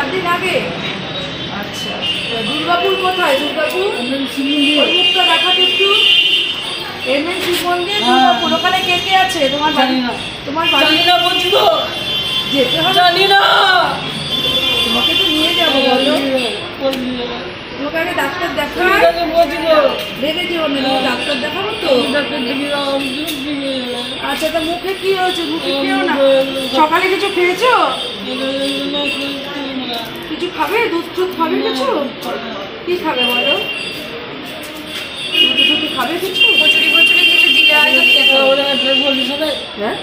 4 দিন আগে। আচ্ছা, দুর্গাপুর কোথায়? দুর্গাপুর মুখটা দেখাতে একটু। MNC মন্দির দুর্গাপুর, ওখানে কে কে আছে? তোমার বাড়ি? তোমার বাড়ি না বুঝবো, যেতে হবে। জানি না, তোমাকে তো নিয়ে যাবো। বলো, তোমাকে আগে ডাক্তার দেখাই। দেখে যেও না, ডাক্তার দেখাবো তো। আচ্ছা, তা মুখে কি হয়েছে? মুখে খেও না। সকালে কিছু খেয়েছো? কিছু খাবে? দুধ টুধ খাবে? কিছু কি খাবে বলো? দুধ খাবে? কিছু কচুরি কচুরি কিছু দিলে হয়তো খেতে। হ্যাঁ,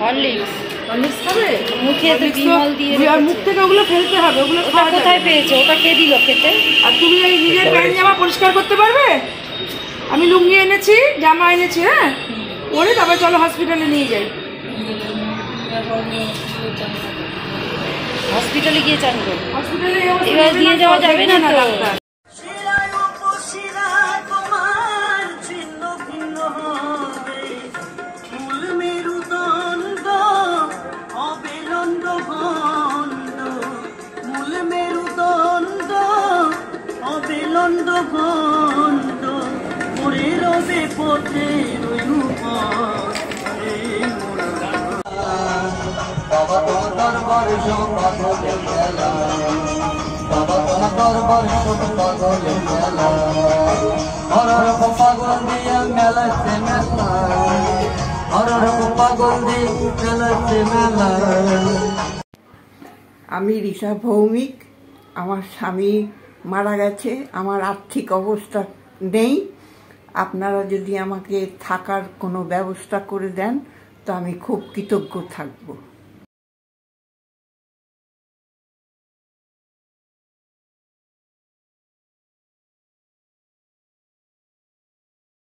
হরলিক্স হরলিক্স খাবে? মুখে তো বিমল দিয়ে, আর মুখ থেকে ওগুলো ফেলতে হবে। ওগুলো খাওয়া কোথায় পেয়েছো? ওটা কে দিল খেতে? আর তুমি এই নিজের প্যান্ট জামা পরিষ্কার করতে পারবে? আমি লুঙ্গি এনেছি, জামা এনেছি। হ্যাঁ, ওরে তারপর চলো হসপিটালে নিয়ে যাই। হসপিটালে গিয়ে চান করো। হসপিটালে এবার নিয়ে যাওয়া যাবে না তো। আমি রিসা ভৌমিক। আমার স্বামী মারা গেছে, আমার আর্থিক অবস্থা নেই। আপনারা যদি আমাকে থাকার কোনো ব্যবস্থা করে দেন তো আমি খুব কৃতজ্ঞ থাকব।